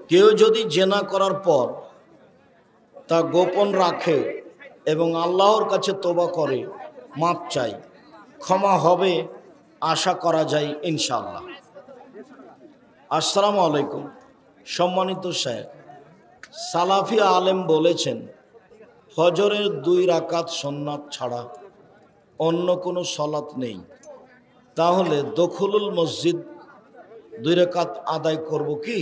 কেউ যদি জেনা করার পর তা গোপন রাখে এবং আল্লাহর কাছে তওবা করে, মাপ চাই, ক্ষমা হবে আশা করা যায় ইনশাআল্লাহ। আসসালামু আলাইকুম। সম্মানিত শেখ, সালাফি আলেম বলেছেন ফজরের 2 রাকাত সুন্নাত ছাড়া অন্য কোনো সলাত নেই। তাহলে দখলুল মসজিদ 2 রাকাত আদায় করব কি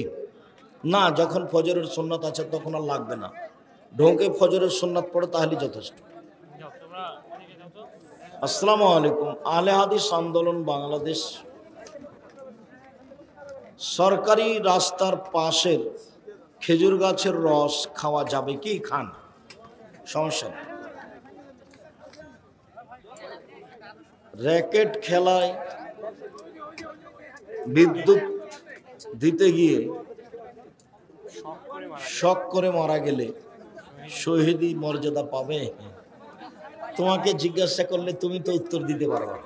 না? যখন ফজরের সুন্নাত আছে তখন আর লাগবে না, ঢোকে ফজরের সুন্নাত পড়ে তাহলেই যথেষ্ট। আসসালামু আলাইকুম। আহলে হাদিস আন্দোলন বাংলাদেশ সরকারি রাস্তার পাশের খেজুর গাছের রস খাওয়া যাবে কি? খান, সমস্যা নেই। র্যাকেট খেলায় বিদ্যুৎ দিতে গিয়ে শক করে মারা গেলে শহীদি মর্যাদা পাবে? তোমাকে জিজ্ঞাসা করলে তুমি তো উত্তর দিতে পারবে।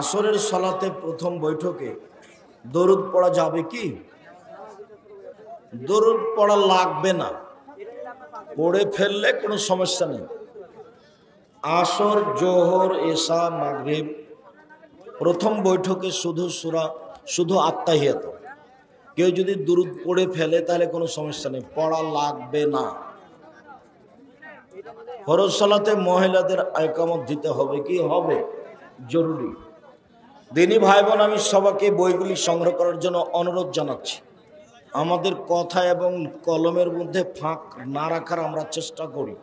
আসরের সালাতে প্রথম বৈঠকে দরুদ পড়া যাবে কি? দরুদ পড়া লাগবে না, পড়ে ফেললে কোনো সমস্যা নেই। আসর, জোহর, এশা, মাগরিব প্রথম বৈঠকে শুধু আত্তাহিয়াত। কেউ যদি দুরুদ পড়ে ফেলে তাহলে কোনো সমস্যা নেই, পড়া লাগবে না। ফরজ সালাতে মহিলাদের ইকামত দিতে হবে কি? হবে, জরুরি। দিনী ভাই বোন, আমি সবাইকে বইগুলি সংগ্রহ করার জন্য অনুরোধ জানাচ্ছি। আমাদের কথা এবং কলমের মধ্যে ফাঁক না রাখার আমরা চেষ্টা করি।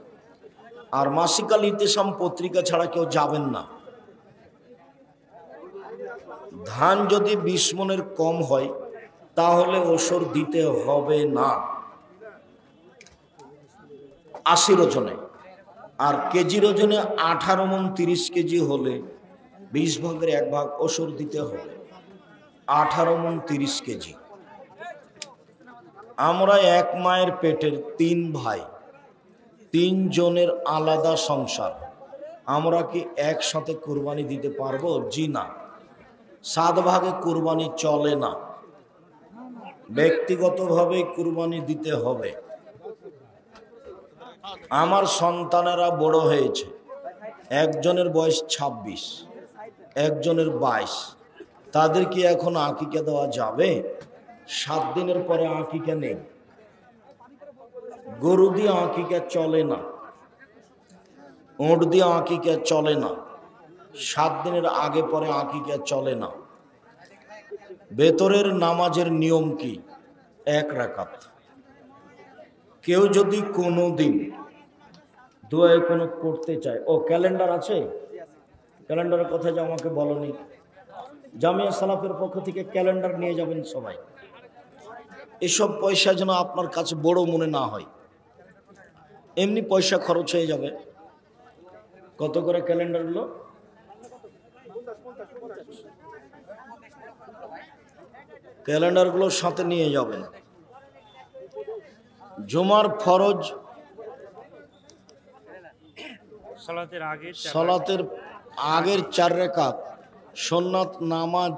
আর মাসিক আল ইতিসাম পত্রিকা ছাড়া কেউ যাবেন না। ধান যদি 20 মণের কম হয় তাহলে ওসর দিতে হবে না 80 ওজনে, আর কেজির ওজনে 18 মণ 30 কেজি হলে 20 ভাগের 1 ভাগ ওসর দিতে হবে। 18 মণ 30 কেজি। আমরা এক মায়ের পেটের 3 ভাই, 3 জনের আলাদা সংসার। আমরা কি একসাথে কুরবানি দিতে পারবো? জি না, 7 ভাগে কুরবানি চলে না, ব্যক্তিগতভাবে কুরবানি দিতে হবে। আমার সন্তানেরা বড় হয়েছে, একজনের বয়স 26, একজনের 22। তাদের কি এখন আকিকা দেওয়া যাবে? 7 দিনের পরে আকিকা নেই। গরু দিয়ে আকিকা চলে না, উট দিয়ে আকিকা চলে না, 7 দিনের আগে পরে আকিকা চলে না। ভেতরের নামাজের নিয়ম কি? 1 রাকাত। কেউ যদি কোনো দিন দোয়ায় কোনো পড়তে চায়, ও ক্যালেন্ডার আছে? ক্যালেন্ডারের কথা যে আমাকে বলনি, জামিয়া সালাফের পক্ষ থেকে ক্যালেন্ডার নিয়ে যাবেন সবাই। এসব পয়সা যেন আপনার কাছে বড় মনে না হয়, এমনি পয়সা খরচ হয়ে যাবে। কত করে ক্যালেন্ডার হলো? ক্যালেন্ডারগুলোর সাথে নিয়ে যাবেন। জুমার ফরজ সালাতের আগের 4 রাকাত সুন্নাত নামাজ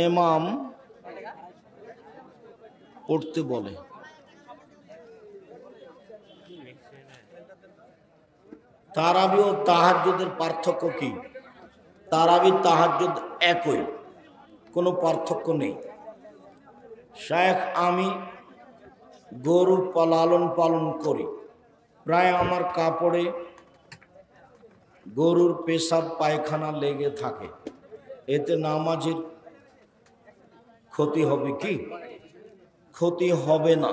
ইমাম পড়তে বলে। তারাবি ও তাহাজ্জুদের পার্থক্য কি? তারাবি তাহাজ্জুদ একই, কোনো পার্থক্য নেই। শেখ, আমি গরু লালন পালন করি, প্রায় আমার কাপড়ে গরুর পেশাব পায়খানা লেগে থাকে, এতে নামাজের ক্ষতি হবে কি? ক্ষতি হবে না,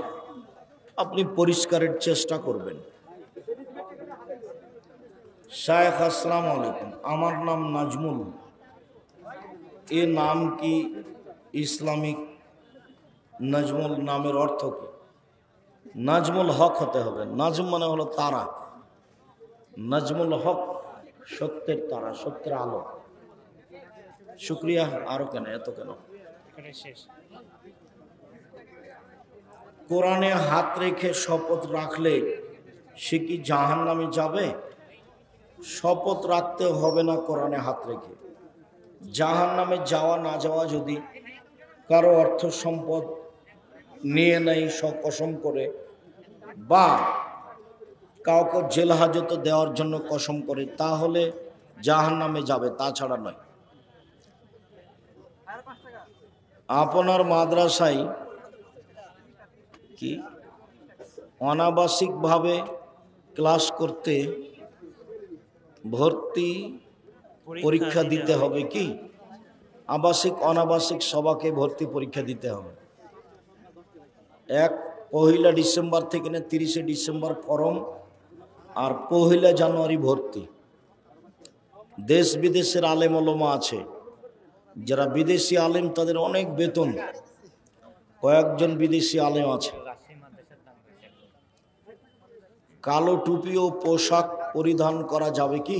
আপনি পরিষ্কারের চেষ্টা করবেন। শেখ, আসসালামু আলাইকুম, আমার নাম নাজমুল। এ নাম কি ইসলামিক? নাজমুল নামের অর্থ কি? নাজমুল হক হতে হবে। নাজম মানে হলো তারা, নাজমুল হক সত্যের তারা, সত্যের আলো। শুক্রিয়া। আরো কেন, এত কেন? কোরআনে হাত রেখে শপথ রাখলে সে কি জাহান্নামে যাবে? শপথ রাখতে হবে না কোরআনে হাত রেখে। জাহান্নামে যাওয়া না যাওয়া যদি কারো অর্থ সম্পদ নিয়ে নেয় কসম করে, বা কাউকে জেল হাজতে দেওয়ার জন্য কসম করে, তাহলে জাহান্নামে যাবে, তাছাড়া নয়। আপনার মাদ্রাসায় কি অনাবাসিকভাবে ক্লাস করতে ভর্তি পরীক্ষা দিতে হবে কি? আবাসিক অনাবাসিক সবাকে ভর্তি পরীক্ষা দিতে হবে। 1 ডিসেম্বর থেকে 30 ডিসেম্বর ফরম, আর 1 জানুয়ারি ভর্তি। দেশ বিদেশের আলেম ওলামা আছে, যারা বিদেশি আলেম তাদের অনেক বেতন, কয়েকজন বিদেশি আলেম আছে। কালো টুপি ও পোশাক পরিধান করা যাবে কি?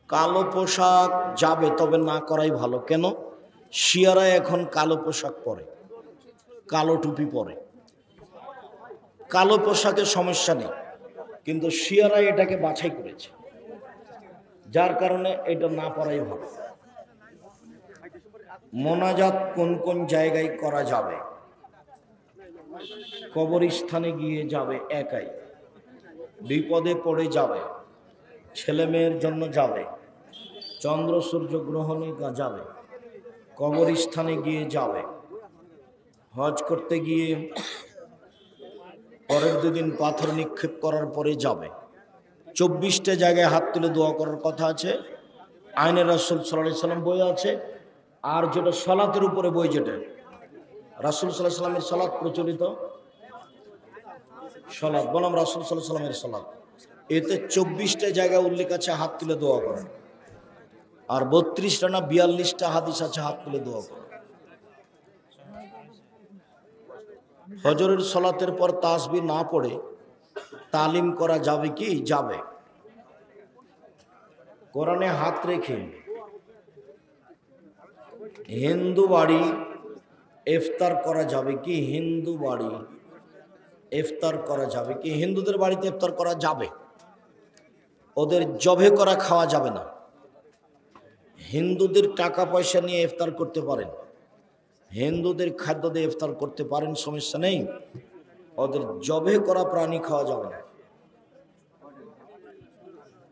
কালো পোশাক যাবে, তবে না করাই ভালো। কেন? শিয়ারা এখন কালো পোশাক পরে, কালো টুপি পরে। কালো পোশাকে সমস্যা নেই, কিন্তু শিয়ারা এটাকে বাছাই করেছে, যার কারণে এটা না পরাই ভালো। মোনাজাত কোন কোন জায়গায় করা যাবে? কবরস্থানে গিয়ে যাবে একাই, বিপদে পড়ে যাবে, ছেলে মেয়ের জন্য যাবে, চন্দ্র সূর্য গ্রহণে যাবে, কবরস্থানে গিয়ে যাবে, হজ করতে গিয়ে পরের 2 দিন পাথর নিক্ষেপ করার পরে যাবে। 24টা জায়গায় হাত তুলে দোয়া করার কথা আছে, আইনে রাসূল সাল্লাল্লাহু আলাইহি সাল্লাম বই আছে। আর যেটা সালাতের উপরে বই, যেটা রাসূল সাল্লাল্লাহু আলাইহি সাল্লামের সালাত প্রচলিত, সালাত বললাম রাসূল সাল্লাল্লাহু আলাইহি সাল্লামের সালাত, এতে 24টা জায়গায় উল্লেখ আছে হাত তুলে দোয়া করা, আর 32টা না 42টা হাদিস আছে হাত তুলে দোয়া করা। ফজরের সালাতের পর তাসবিহ না পড়ে তালিম করা যাবে কি? যাবে। কোরআনে হাত রেখে হিন্দু বাড়ি ইফতার করা যাবে কি? হিন্দু বাড়ি ইফতার করা যাবে কি? হিন্দুদের বাড়িতে ইফতার করা যাবে, ওদের জবে করা খাওয়া যাবে না। হিন্দুদের টাকা পয়সা নিয়ে ইফতার করতে পারেন, হিন্দুদের খাদ্য দিয়ে ইফতার করতে পারেন, সমস্যা নেই। ওদের জবে করা প্রাণী খাওয়া যাবে না।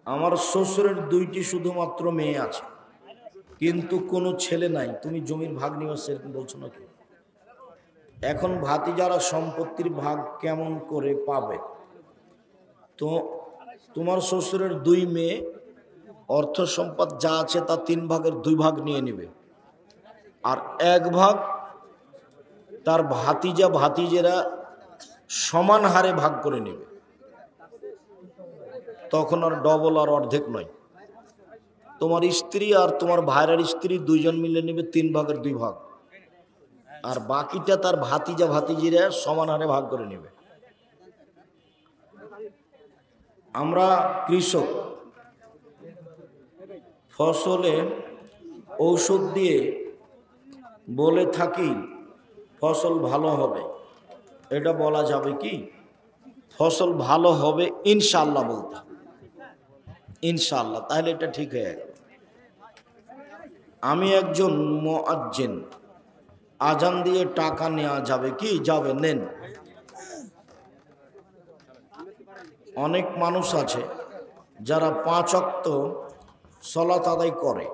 আমার শ্বশুরের 2টি শুধুমাত্র মেয়ে আছে, কিন্তু কোনো ছেলে নাই। তুমি জমির ভাগ নিবা সেরকম বলছো নাকি? এখন ভাতিজারা সম্পত্তির ভাগ কেমন করে পাবে? তো তোমার শ্বশুরের 2 মেয়ে অর্থ সম্পদ যা আছে তা 3 ভাগের 2 ভাগ নিয়ে নেবে, আর 1 ভাগ তার ভাতিজা ভাতিজেরা সমান হারে ভাগ করে নেবে। তখন আর ডবল আর অর্ধেক নয়। তোমার স্ত্রী আর তোমার ভাইয়ের স্ত্রী 2 জন মিলে নেবে 3 ভাগের 2 ভাগ, আর বাকিটা তার ভাতিজা ভাতিজিরা সমান হারে ভাগ করে নেবে। আমরা কৃষক, ফসলে ঔষধ দিয়ে বলে থাকি ফসল ভালো হবে, এটা বলা যাবে কি? ফসল ভালো হবে ইনশাআল্লাহ বলতে, ইনশাআল্লাহ, তাহলে এটা ঠিক হয়ে গেল। আমি একজন মুয়াজ্জিন, আজান দিয়ে টাকা নেওয়া যাবে কি? যাবে, নেন। অনেক মানুষ আছে যারা 5 ওয়াক্ত সালাত আদায় করে,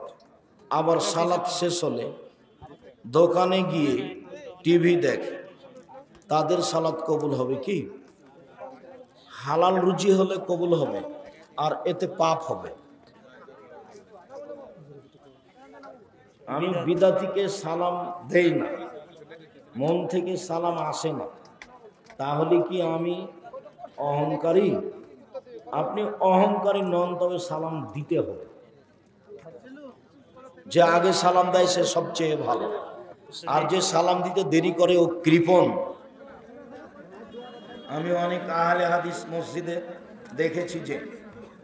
আবার সালাত শেষ হলে দোকানে গিয়ে টিভি দেখে, তাদের সালাত কবুল হবে কি? হালাল রুজি হলে কবুল হবে, আর এতে পাপ হবে। আমি বিদাতিকে সালাম দেই না, মন থেকে সালাম আসে না, তাহলে কি আমি অহংকারী? আপনি অহংকারী নন, তবে সালাম দিতে হবে। যে আগে সালাম দেয় সে সবচেয়ে ভালো, আর যে সালাম দিতে দেরি করে ও কৃপণ। আমি অনেক আহলে হাদিস মসজিদে দেখেছি যে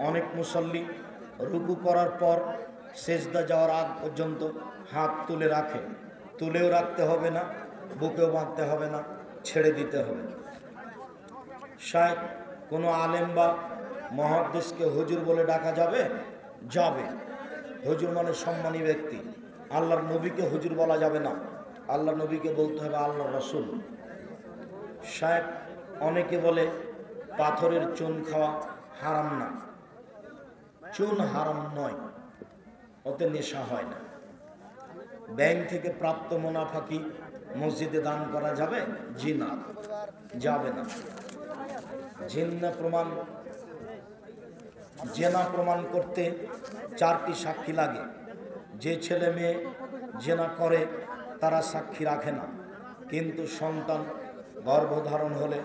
অনেক মুসল্লি রুকু করার পর সেজদা যাওয়ার আগ পর্যন্ত হাত তুলে রাখে। তুলেও রাখতে হবে না, বুকেও বাঁধতে হবে না, ছেড়ে দিতে হবে। শায়দ কোনো আলেম বা মুহাদ্দিসকে হুজুর বলে ডাকা যাবে? যাবে। হুজুর মানে সম্মানী ব্যক্তি। আল্লাহর নবীকে হুজুর বলা যাবে না, আল্লাহর নবীকে বলতে হবে আল্লাহর রাসূল। সাহেব অনেকে বলে পাথরের চুন খাওয়া হারাম না, চুন হারাম নয়, ওতে নেশা হয় না। ব্যাংক থেকে প্রাপ্ত মুনাফা কি মসজিদে দান করা যাবে? জি না, যাবে না। জেনা প্রমাণ করতে 4টি সাক্ষী লাগে। যে ছেলে মেয়ে জেনা করে তারা সাক্ষী রাখে না, কিন্তু সন্তান গর্ভধারণ হলে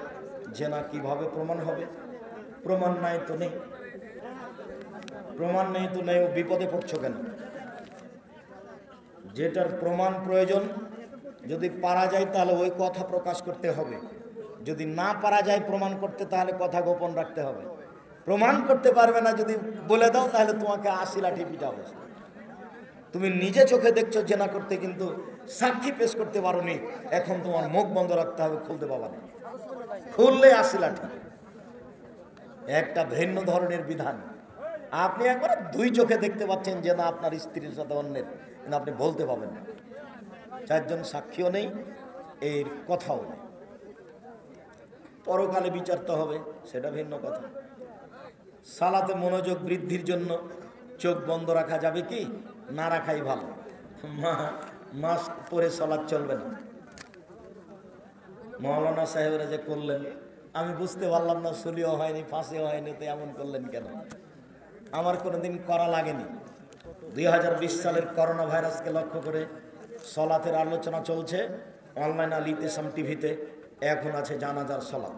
জেনা কিভাবে প্রমাণ হবে? প্রমাণ নাই তো নেই, প্রমাণ নেই তো নেই, ও বিপদে পড়ছো কেন? যেটার প্রমাণ প্রয়োজন যদি পারা যায় তাহলে ওই কথা প্রকাশ করতে হবে, যদি না পারা যায় প্রমাণ করতে তাহলে কথা গোপন রাখতে হবে। প্রমাণ করতে পারবে না যদি বলে দাও তাহলে তোমাকে 80 লাঠি পিটাবে। তুমি নিজে চোখে দেখছো জেনা করতে, কিন্তু সাক্ষী পেশ করতে পারোনি, এখন তোমার মুখ বন্ধ রাখতে হবে, খুলতে পারবে না। খুললে 80 লাঠি, একটা ভিন্ন ধরনের বিধান। আপনি একবার 2 চোখে দেখতে পাচ্ছেন যে না আপনার স্ত্রীর সাথে অন্যের, কিন্তু আপনি বলতে পারবেন না। 4 জন সাক্ষীও নেই, এর কথাও নেই। পরকালে বিচারতে হবে, সেটা ভিন্ন কথা। সালাতে মনোযোগ বৃদ্ধির জন্য চোখ বন্ধ রাখা যাবে কি? না রাখাই ভালো। মাস্ক পরে সালাত চলবে না। মৌলানা সাহেবরা যে করলেন আমি বুঝতে পারলাম না, সুলিও হয়নি, ফাঁসিও হয়নি, তো এমন করলেন কেন? আমার কোনোদিন করা লাগেনি। 2020 সালের করোনা ভাইরাসকে লক্ষ্য করে সলাতের আলোচনা চলছে অনলাইন আল ইতিসাম টিভিতে। এখন আছে জানাজার সলাত,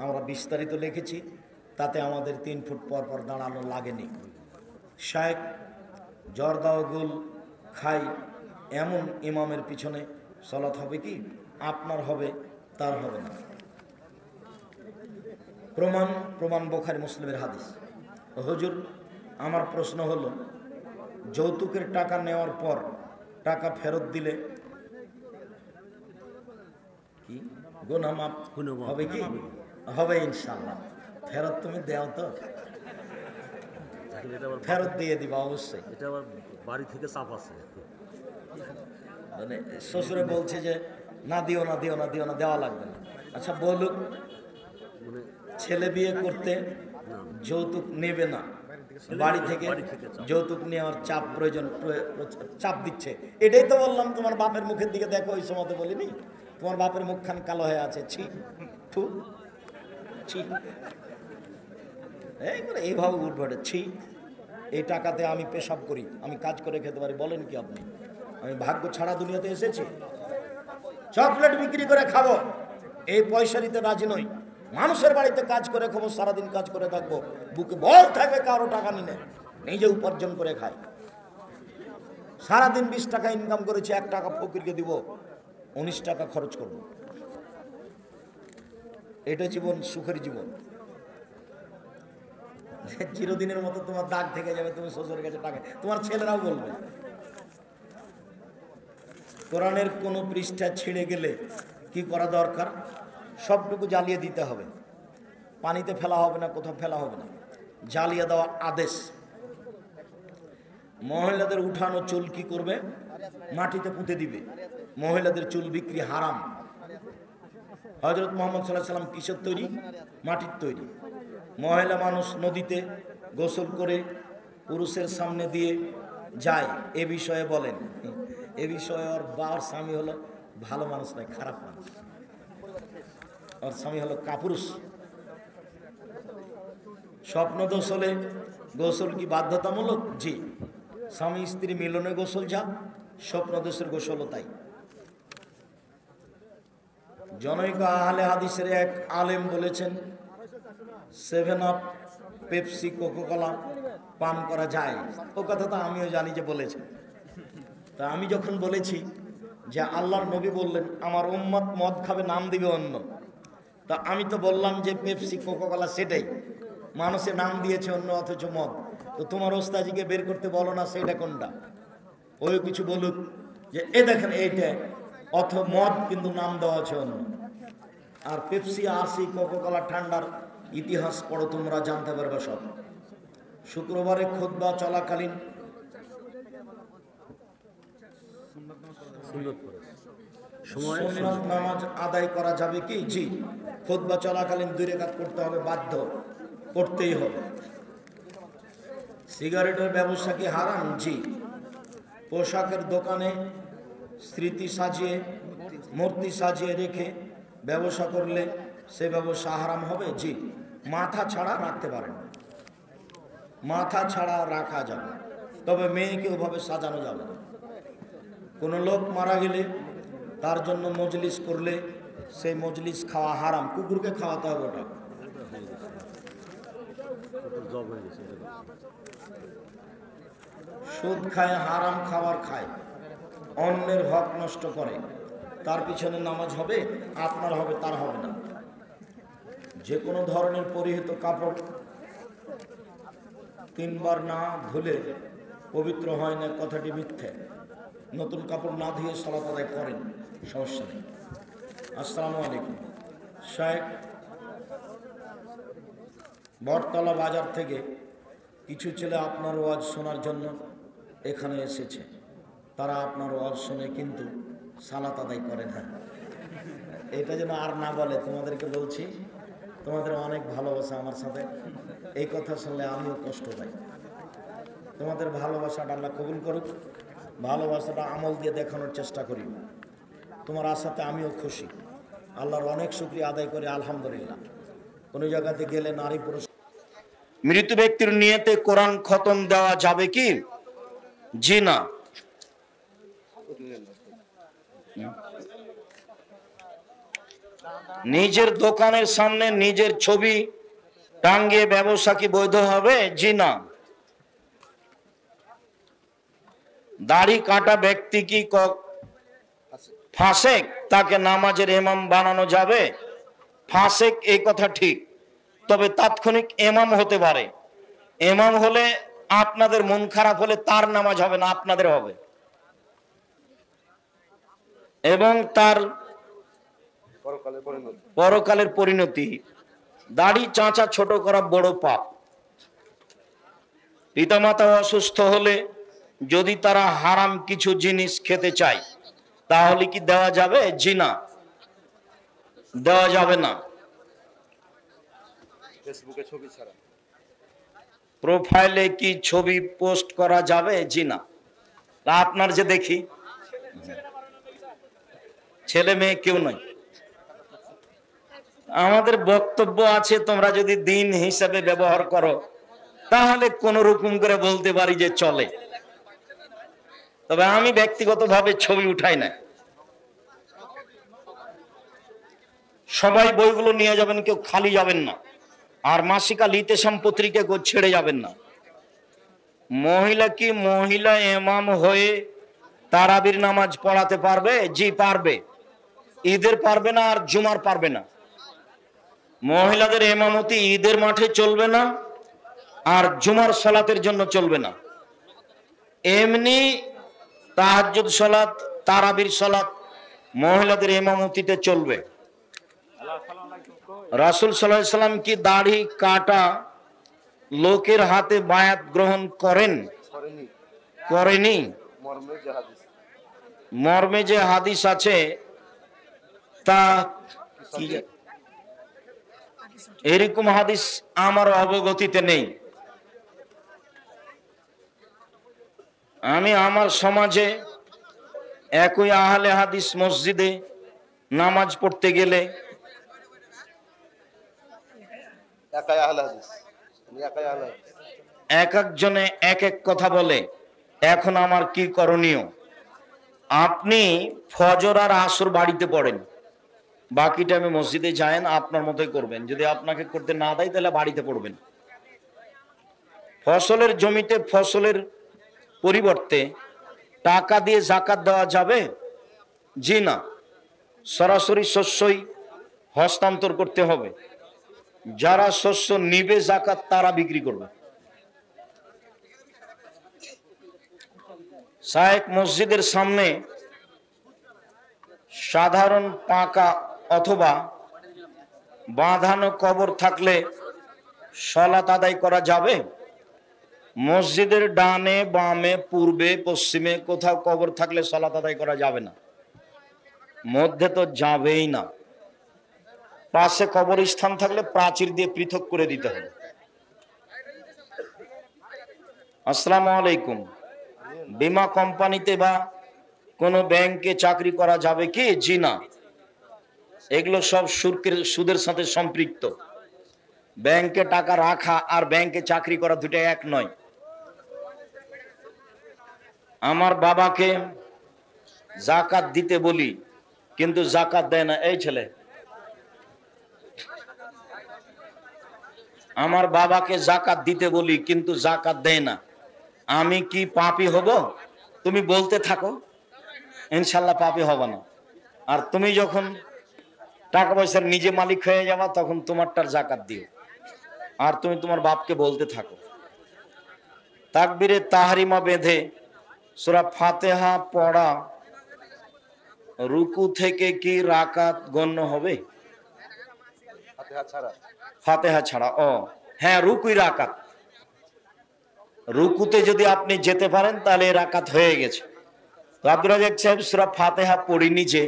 আমরা বিস্তারিত লিখেছি, তাতে আমাদের 3 ফুট পর পর দাঁড়ানো লাগেনি। শায়েখ জর্দা ও গুল খাই এমন ইমামের পিছনে সলাত হবে কি? আপনার হবে, তার হবে না। প্রমাণ বুখারী মুসলিমের হাদিস। হুজুর আমার প্রশ্ন হলো, যৌতুকের টাকা নেওয়ার পর টাকা ফেরত দিলে কি গুনাহ মাফ হবে কি? হবে ইনশাআল্লাহ। ফেরত তুমি দেও তো? ফেরত দিয়ে দিবা অবশ্যই। এটা আবার বাড়ি থেকে চাপ আছে, মানে শ্বশুরে বলছে যে না দিও না, দিও না, দিও না, দেওয়া লাগবে না। আচ্ছা বলুক, ছেলে বিয়ে করতে যৌতুক নেবে না, বাড়ি থেকে যৌতুক নেওয়ার চাপ দিচ্ছে। এটাই তো বললাম, তোমার বাপের মুখের দিকে দেখো। ওই সময় তো বলিনি তোমার বাপের মুখখান কালো হয়ে আছে, ছি থু ছি, এইভাবে উঠবে ছি। এই টাকাতে আমি পেশাব করি, আমি কাজ করে খেতে পারি, বলেন কি আপনি? আমি ভাগ্য ছাড়া দুনিয়াতে এসেছি? চকলেট বিক্রি করে খাবো এই পয়সা নিতে রাজি নই। মানুষের বাড়িতে কাজ করে খাবো, সারাদিন কাজ করে থাকবো, বুকে বল থাকবে কারো টাকা নিলে, নিজে উপার্জন করে খাই। সারাদিন 20 টাকা ইনকাম করেছি, 1 টাকা ফকিরকে দিব, 19 টাকা খরচ করব। এটা জীবন, সুখের জীবন। চিরদিনের মতো তোমার দাগ থেকে যাবে, তুমি শ্বশুরের কাছে টাকা, তোমার ছেলেরাও বলবে। কোরআনের কোন পৃষ্ঠা ছিঁড়ে গেলে কি করা দরকার? সবটুকু জ্বালিয়ে দিতে হবে, পানিতে ফেলা হবে না, কোথাও ফেলা হবে না, জ্বালিয়ে দেওয়া আদেশ। মহিলাদের উঠানো চুল কি করবে? মাটিতে পুঁতে দিবে। মহিলাদের চুল বিক্রি হারাম। হযরত মুহাম্মদ সাল্লাল্লাহু আলাইহি সাল্লাম কিসের তৈরি? মাটির তৈরি। মহিলা মানুষ নদীতে গোসল করে পুরুষের সামনে দিয়ে যায়, এ বিষয়ে বলেন। এ বিষয়ে ওর বাবার স্বামী হলো ভালো মানুষ নয়, খারাপ মানুষ। ওর স্বামী হলো কাপুরুষ। স্বপ্ন দোষ হলে গোসল কি বাধ্যতামূলক? জি। স্বামী স্ত্রী মিলনে গোসল যা, স্বপ্ন দোষের গোসলও তাই। জনৈক আহলে হাদিসের এক আলেম বলেছেন 7 আপ, পেপসি, কোকাকোলা পান করা যায়। ও কথা তো আমিও জানি যে বলেছেন। তা আমি যখন বলেছি যে আল্লাহর নবী বললেন আমার উম্মত মদ খাবে, নাম দিবে অন্য, তা আমি তো বললাম যে পেপসি, কোকাকোলা সেটাই, মানুষের নাম দিয়েছে অন্য, অথচ মদ। তো তোমার ওস্তাজিকে বের করতে বলো না সেটা কোনটা। ওই কিছু বলুক যে এ দেখেন এইটা, মদ কিন্তু নাম দেওয়া আছে অন্য। আর পেপসি, আরসি, কোকাকোলা ঠান্ডার ইতিহাস পড়ো, তোমরা জানতে পারবে সব। শুক্রবারে খুতবা চলাকালীন সুন্নত করে সময় সুন্নত নামাজ আদায় করা যাবে কি? জি। খুতবা চলাকালীন 2 রাকাত পড়তে হবে, বাধ্য, পড়তেই হবে। সিগারেটের ব্যবসা কি হারাম? জি। পোশাকের দোকানে স্মৃতি সাজিয়ে, মূর্তি সাজিয়ে রেখে ব্যবসা করলে সে ব্যবসা হারাম হবে? জি। মাথা ছাড়া রাখতে পারেন, মাথা ছাড়া রাখা যাবে, তবে মেয়েকে ওভাবে সাজানো যাবে না। কোনো লোক মারা গেলে তার জন্য মজলিস করলে সেই মজলিস খাওয়া হারাম, কুকুরকে খাওয়াতে হবে ওটা। জব হয়ে গেছে। সুদ খায়, হারাম খাবার খায়, অন্যের হক নষ্ট করে, তার পিছনে নামাজ হবে? আপনার হবে, তার হবে না। যে কোনো ধরনের পরিহিত কাপড় 3 বার না ধুলে পবিত্র হয় না, কথাটি মিথ্যে। নতুন কাপড় না ধুয়ে সালাত আদায় করেন, সমস্যা নেই। আসসালামু আলাইকুম। শেখ, বটতলা বাজার থেকে কিছু ছেলে আপনার ওয়াজ শোনার জন্য এখানে এসেছে। তারা আপনার ওয়াজ শুনে কিন্তু সালাত আদায় করে না। এটা যেন আর না বলে, তোমাদেরকে বলছি, তোমাদের অনেক ভালোবাসা আমার সাথে। এই কথা শুনলে আমিও কষ্ট পাই। তোমাদের ভালোবাসাটা আল্লাহ কবুল করুক, ভালোবাসাটা আমল দিয়ে দেখানোর চেষ্টা করি। তোমার আশাতে আমিও খুশি, আল্লাহর অনেক শুকরিয়া আদায় করি, আলহামদুলিল্লাহ। কোনো জায়গাতে গেলে নারী পুরুষ। মৃত ব্যক্তির নিয়তে কোরআন খতম দেওয়া যাবে কি? জি না। নিজের দোকানের সামনে নিজের ছবি টাঙ্গিয়ে ব্যবসা কি বৈধ হবে? জি না। দাড়ি কাটা ব্যক্তি কি ফাসেক? তাকে নামাজের ইমাম বানানো যাবে? ফাসেক এই কথা ঠিক, তবে তাৎক্ষণিক ইমাম হতে পারে। ইমাম হলে আপনাদের মন খারাপ হলে তার নামাজ হবে না, আপনাদের হবে। এবং তার পরকালের পরিণতি। দাড়ি চাঁচা ছোট করা বড় পাপ। পিতামাতা অসুস্থ হলে যদি তারা হারাম কিছু জিনিস খেতে চায় তাহলে কি দেওয়া যাবে? জি না, দেওয়া যাবে না। ফেসবুকে ছবি ছাড়া প্রোফাইলে কি ছবি পোস্ট করা যাবে? জি না। আপনার যে দেখি ছেলে মেয়ে কেউ নয়। আমাদের বক্তব্য আছে, তোমরা যদি দিন হিসাবে ব্যবহার করো তাহলে কোন রকম করে বলতে পারি যে চলে, তবে আমি ব্যক্তিগতভাবে ছবি উঠাই না। সবাই বইগুলো নিয়ে যাবেন, কেউ খালি যাবেন না। আর মাসিকা লিতেশাম পত্রিকা কেউ ছেড়ে যাবেন না। মহিলা কি মহিলা ইমাম হয়ে তারাবির নামাজ পড়াতে পারবে? জি পারবে। ঈদের পারবে না, আর জুমার পারবে না। মহিলাদের ইমামতি ঈদের মাঠে চলবে না, আর জুমার সালাতের জন্য চলবে না। এমনি তাহাজ্জুদ সালাত, তারাবির সালাত মহিলাদের ইমামতিতে চলবে। রাসূল সাল্লাল্লাহু আলাইহি সাল্লাম কি দাড়ি কাটা লোকের হাতে বায়াত গ্রহণ করেন? করেনি। মর্মে যে হাদিস আছে তা কি? এরকম হাদিস আমার অবগতিতে নেই। আমি আমার সমাজে একই আহলে হাদিস মসজিদে নামাজ পড়তে গেলে এক একজনে এক এক কথা বলে। এখন আমার কি করণীয়? আপনি ফজর আর আসর বাড়িতে পড়েন, বাকি টাইমে মসজিদে যায়েন, আপনার মতোই করবেন। যদি আপনাকে করতে না দেয় তাহলে বাড়িতে পড়বেন। ফসলের জমিতে ফসলের পরিবর্তে টাকা দিয়ে যাকাত দেওয়া যাবে? জি না। সরাসরি শস্যই হস্তান্তর করতে হবে। যারা শস্য নিবে যাকাত তারা বিক্রি করবে। শায়েখ মসজিদের সামনে সাধারণ পাকা অথবা বাঁধানো কবর থাকলে সালাত আদায় করা যাবে? মসজিদের ডানে বামে পূর্বে পশ্চিমে কোথাও কবর থাকলে সালাত আদায় করা যাবে না, মধ্যে তো যাবেই না। পাশে কবরস্থান থাকলে প্রাচীর দিয়ে পৃথক করে দিতে হবে। আসসালামু আলাইকুম, বীমা কোম্পানিতে বা কোনো ব্যাংকে চাকরি করা যাবে কি? জি না, এগুলো সব সুদের সাথে সম্পৃক্ত। ব্যাংকে টাকা রাখা আর ব্যাংকে চাকরি করা দুটো এক নয়। আমার বাবাকে জাকাত দিতে বলি কিন্তু জাকাত দেয় না। এই ছেলে, আমার বাবাকে জাকাত দিতে বলি কিন্তু জাকাত দেয় না, আমি কি পাপী হব? তুমি বলতে থাকো, ইনশাল্লাহ পাপী হব না। আর তুমি যখন টাকা পয়সার নিজে মালিক হয়ে যাবা তখন তোমারটার জাকাত দিও, আর তুমি তোমার বাপকে বলতে থাকো। তাকবীরে তাহরিমা বেঁধে সূরা ফাতিহা পড়া রুকু থেকে কি রাকাত গণ্য হবে? ফাতিহা ছাড়া? ও হ্যাঁ, রুকুই রাকাত। রুকুতে যদি আপনি যেতে পারেন তাহলে রাকাত হয়ে গেছে। তো আব্দুর রাজ্জাক সাহেব সূরা ফাতিহা পড়িনি যে,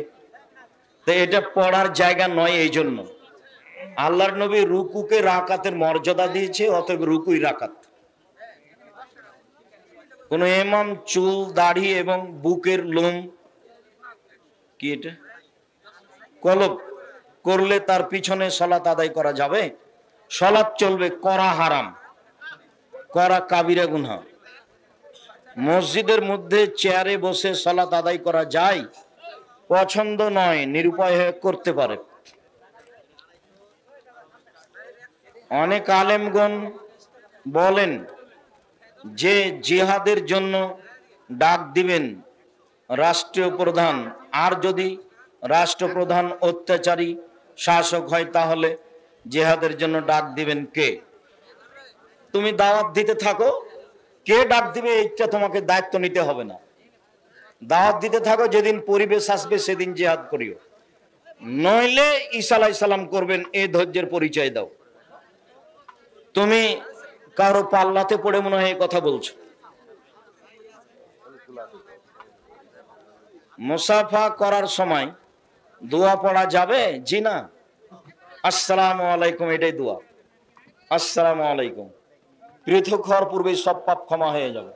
তো এটা পড়ার জায়গা নয়। এই জন্য আল্লাহর নবী রুকুকে রাকাতের মর্যাদা দিয়েছে, অতএব রুকুই রাকাত। কোন ইমাম চুল দাড়ি এবং বুকের লোম কি এটা কলব করলে তার পিছনে সালাত আদায় করা যাবে? সালাত চলবে, করা হারাম, করা কাবিরা গুনাহ। মসজিদের মধ্যে চেয়ারে বসে সালাত আদায় করা যায়? পছন্দ নয়, নিরুপায় হয়ে করতে পারে। অনেক আলেমগণ বলেন যে জিহাদের জন্য ডাক দিবেন রাষ্ট্রীয় প্রধান, আর যদি রাষ্ট্রপ্রধান অত্যাচারী শাসক হয় তাহলে জিহাদের জন্য ডাক দিবেন কে? তুমি দাওয়াত দিতে থাকো, কে ডাক দিবে এইটা তোমাকে দায়িত্ব নিতে হবে না। দাওয়াত দিতে থাকো, যেদিন পরিবেশ আসবে সেদিন জিহাদ করিও, নইলে ঈসা আলাইহিস সালাম করবেন, এই ধৈর্যের পরিচয় দাও। তুমি কারো পাল্লাতে পড়ে মনে হয় এই কথা বলছো। মুসাফা করার সময় দোয়া পড়া যাবে? জি না, আসসালামু আলাইকুম, এটাই দোয়া। আসসালামু আলাইকুম। পৃথক হওয়ার পূর্বেই সব পাপ ক্ষমা হয়ে যাবে।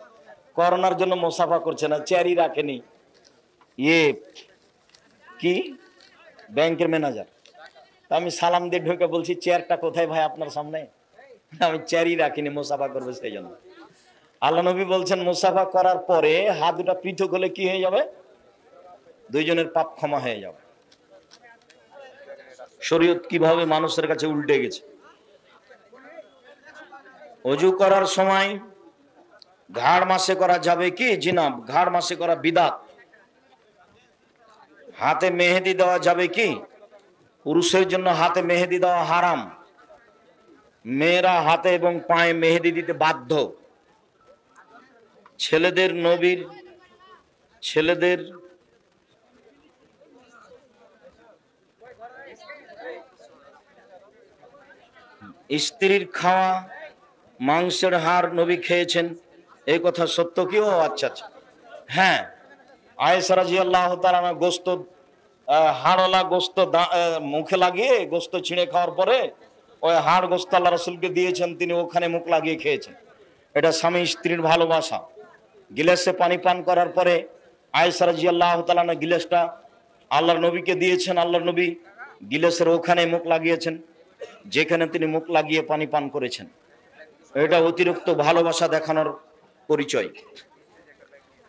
করোনার জন্য মুসাফা করছে না, চেয়ারই রাখেনি। ইয়ে কি ব্যাংকের ম্যানেজার, আমি সালাম দিয়ে ঢুকে বলছি চেয়ারটা কোথায় ভাই আপনার সামনে? আমি চেয়ারই রাখিনি, মুসাফা করবে সেই জন্য। আল্লাহ নবী বলছেন মুসাফা করার পরে হাত দুটা পৃথক হলে কি হয়ে যাবে? দুইজনের পাপ ক্ষমা হয়ে যাবে। শরীয়ত কিভাবে মানুষের কাছে উল্টে গেছে। ওযু করার সময় ঘাড় মাসে করা যাবে কি? জি না, ঘাড় মাসে করা বিদআত। হাতে মেহেদি দেওয়া যাবে কি? পুরুষের জন্য হাতে মেহেদি দেওয়া হারাম। মেয়েরা হাতে এবং পায়ে মেহেদি দিতে বাধ্য। ছেলেদের স্ত্রীর খাওয়া মাংসের হাড় নবী খেয়েছেন, এই কথা সত্য কি? ও আচ্ছা আচ্ছা, হ্যাঁ। আয়েশা রাদিয়াল্লাহু তাআলা গোশত, হাড়ওয়ালা গোশত মুখে লাগিয়ে গোশত ছিঁড়ে খাওয়ার পরে ওই হাড় গোশত আল্লাহ রাসূলকে দিয়েছেন, তিনি ওখানে মুখ লাগিয়ে খেয়েছেন। এটা স্বামী স্ত্রীর ভালোবাসা। গিলাসে পানি পান করার পরে আয়েশা রাদিয়াল্লাহু তাআলা গিলাসটা আল্লাহর নবীকে দিয়েছেন, আল্লাহর নবী গিলাসের ওখানে মুখ লাগিয়েছেন যেখানে তিনি মুখ লাগিয়ে পানি পান করেছেন। এটা অতিরিক্ত ভালোবাসা দেখানোর পরিচয়।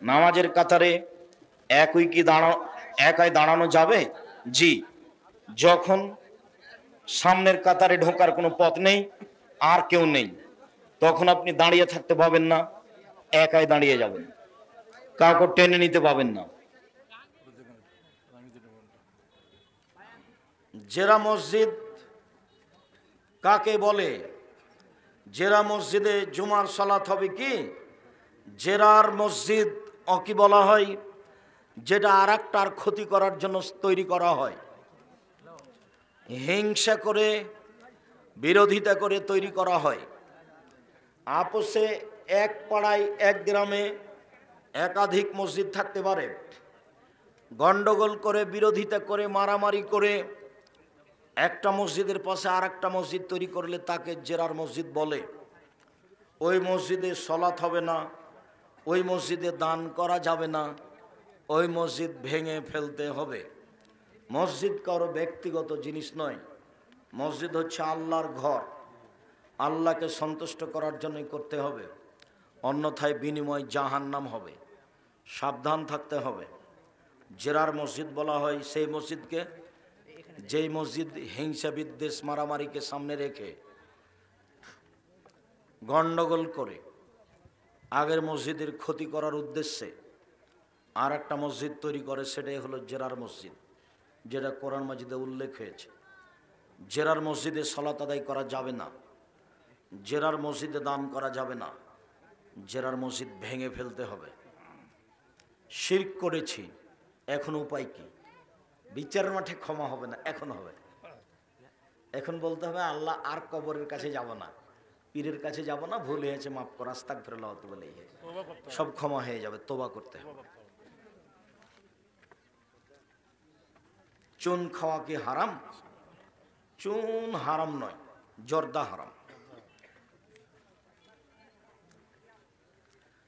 নামাজের কাতারে একাই দাঁড়ানো যাবে? জি, যখন সামনের কাতারে ঢোকার কোনো পথ নেই আর কেউ নেই, তখন আপনি দাঁড়িয়ে থাকতে পাবেন না, একাই দাঁড়িয়ে যাবেন, কাউকে টেনে নিতে পাবেন না। জেরা মসজিদ কাকে বলে? জেরা মসজিদে জুমার সালাত হবে কি? জেরার মসজিদ কি বলা হয়? যেটা আর একটার ক্ষতি করার জন্য তৈরি করা হয়। হিংসা করে বিরোধিতা করে তৈরি করা হয়। আপোষে এক পাড়ায় এক গ্রামে একাধিক মসজিদ থাকতে পারে। গন্ডগোল করে বিরোধিতা করে মারামারি করে একটা মসজিদের পাশে আর একটা মসজিদ তৈরি করলে তাকে জেরার মসজিদ বলে। ওই মসজিদে সলাত হবে না, ওই মসজিদে দান করা যাবে না, ওই মসজিদ ভেঙে ফেলতে হবে। মসজিদ কারো ব্যক্তিগত জিনিস নয়, মসজিদ হচ্ছে আল্লাহর ঘর, আল্লাহকে সন্তুষ্ট করার জন্যই করতে হবে, অন্যথায় বিনিময় জাহান্নাম হবে। সাবধান থাকতে হবে। জেরার মসজিদ বলা হয় সেই মসজিদকে যেই মসজিদ হিংসা বিদ্বেষ মারামারিকে সামনে রেখে গণ্ডগোল করে আগের মসজিদের ক্ষতি করার উদ্দেশ্যে আর একটা মসজিদ তৈরি করে, সেটাই হলো জেরার মসজিদ, যেটা কোরআন মাজিদে উল্লেখ হয়েছে। জেরার মসজিদে সালাত আদায় করা যাবে না, জেরার মসজিদে দান করা যাবে না, জেরার মসজিদ ভেঙে ফেলতে হবে। শিরক করেছি, এখন উপায় কি? বিচারের মাঠে ক্ষমা হবে না, এখন হবে। এখন বলতে হবে আল্লাহ আর কবরের কাছে যাব না, পীরের কাছে যাব না, ভুল হয়েছে মাফ কর, আস্তাগফিরুল্লাহ বলেই সব ক্ষমা হয়ে যাবে। তোবা করতে হবে। চুন খাওয়া কি হারাম? চুন হারাম নয়, জর্দা হারাম।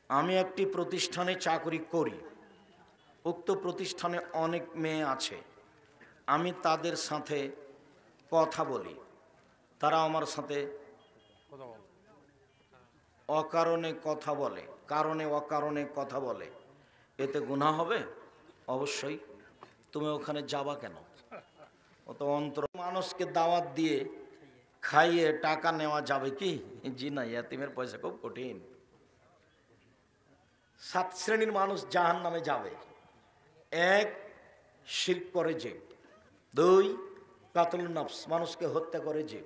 আমি একটি প্রতিষ্ঠানে চাকরি করি। উক্ত প্রতিষ্ঠানে অনেক মেয়ে আছে। আমি তাদের সাথে কথা বলি, তারা আমার সাথে অকারণে কথা বলে, কারণে অকারণে কথা বলে, এতে গুনাহ হবে? অবশ্যই। তুমি ওখানে যাবা কেন? অত অন্তর মানুষকে দাওয়াত দিয়ে খাইয়ে টাকা নেওয়া যাবে কি? জি না, ইয়াতিমের পয়সা খুব কঠিন। 7 শ্রেণীর মানুষ জাহান্নামে যাবে। 1, শিরক করে যে। 2, কাতলুন নফস, মানুষকে হত্যা করে যে।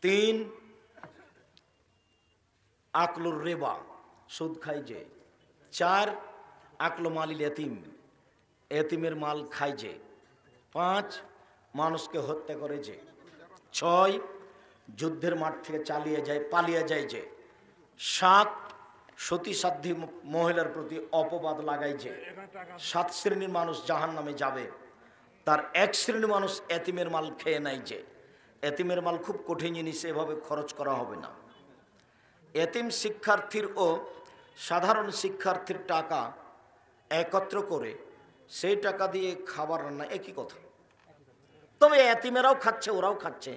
3, আকলুর রিবা, সুদ খায় যে। 4, আকলু মালিল ইয়াতিম, এতিমের মাল খায় যে। 5, মানুষকে হত্যা করে যে। 6, যুদ্ধের মাঠ থেকে পালিয়ে যায় যে। 7, সতী সাধ্বী মহিলার প্রতি অপবাদ লাগায় যে। 7 শ্রেণীর মানুষ জাহান্নামে যাবে। তার 1 শ্রেণীর মানুষ এতিমের মাল খেয়ে নেয় যে। এতিমের মাল খুব কঠিন জিনিস, এভাবে খরচ করা হবে না। এতিম শিক্ষার্থীর ও সাধারণ শিক্ষার্থীর টাকা একত্র করে সেই টাকা দিয়ে খাবার রান্না একই কথা। তবে এতিমেরাও খাচ্ছে, ওরাও খাচ্ছে,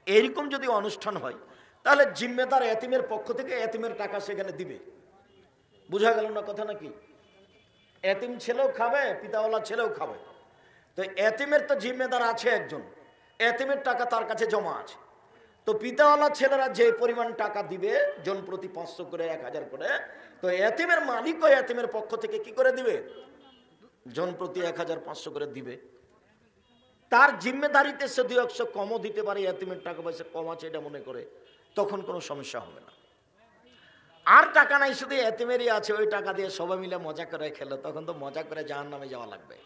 এরকম যদি অনুষ্ঠান হয় তাহলে জিম্মেদার এতিমের পক্ষ থেকে এতিমের টাকা সেখানে দিবে। বুঝা গেল না কথা নাকি? এতিম ছেলেও খাবে, পিতাওয়ালা ছেলেও খাবে। তো এতিমের তো জিম্মেদার আছে একজন, এতিমের টাকা তার কাছে জমা আছে। তো পিতাওয়ালা ছেলেরা যে পরিমাণ টাকা দিবে, জন প্রতি 500 করে, 1000 করে, তো এতিমের মালিকও এতিমের পক্ষ থেকে কি করে দিবে? জন প্রতি 1500 করে দিবে। তার জিম্মেদারিতে সে 200 কমও দিতে পারে, এতিমের টাকা পয়সা কম আছে এটা মনে করে, তখন কোনো সমস্যা হবে না। আর টাকা নাই, শুধু এতিমেরই আছে, ওই টাকা দিয়ে সবাই মিলে মজা করে খেলো, তখন তো মজা করে জাহান্নামে যাওয়া লাগবে।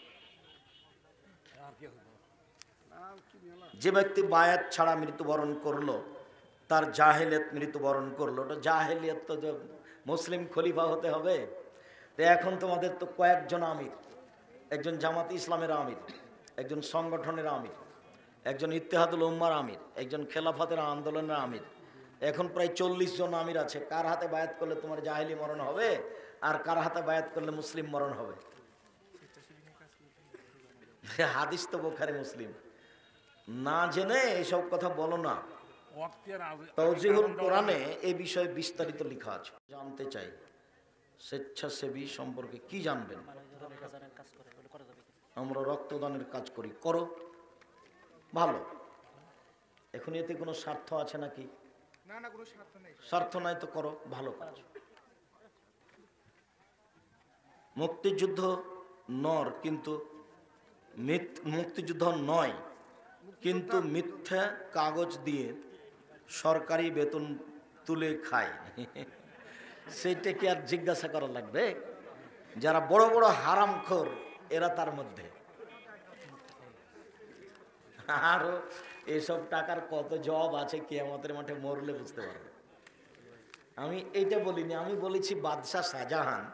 যে ব্যক্তি বায়াত ছাড়া মৃত্যুবরণ করলো, তার জাহেলিয়াত মৃত্যুবরণ করলো, ওটা জাহেলিয়াত, তো মুসলিম খলিফা হতে হবে। তো এখন তোমাদের তো কয়েকজন আমির, একজন জামাত ইসলামের আমির, একজন সংগঠনের আমির, একজন ইত্তেহাদুল উম্মার আমির, একজন খেলাফতের আন্দোলনের আমির, এখন প্রায় 40 জন আমির আছে। কার হাতে বায়াত করলে তোমার জাহেলি মরণ হবে, আর কার হাতে বায়াত করলে মুসলিম মরণ হবে? হাদিস তো বুখারী মুসলিম। না জেনে এইসব কথা বলো না। তাওজিহুল কোরআনে এই বিষয়ে বিস্তারিত লেখা আছে। জানতে চাই স্বেচ্ছাসেবী সম্পর্কে কি জানবেন? আমরা রক্তদানের কাজ করি, করো, ভালো। এখন এতে কোনো স্বার্থ আছে নাকি? না, কোনো স্বার্থ নাই তো করো, ভালো কাজ। মুক্তিযুদ্ধ নর কিন্তু মুক্তিযুদ্ধ নয়, কিন্তু মিথ্যা কাগজ দিয়ে সরকারি বেতন তুলে খায়, সেটা কি আর জিজ্ঞাসা করা লাগবে? যারা বড় বড় হারামখোর এরা তার মধ্যে। আরো এসব টাকার কত জব আছে কিয়ামতের মাঠে মরলে বুঝতে পারবে। আমি এইটা বলিনি, আমি বলেছি বাদশাহ শাহজাহান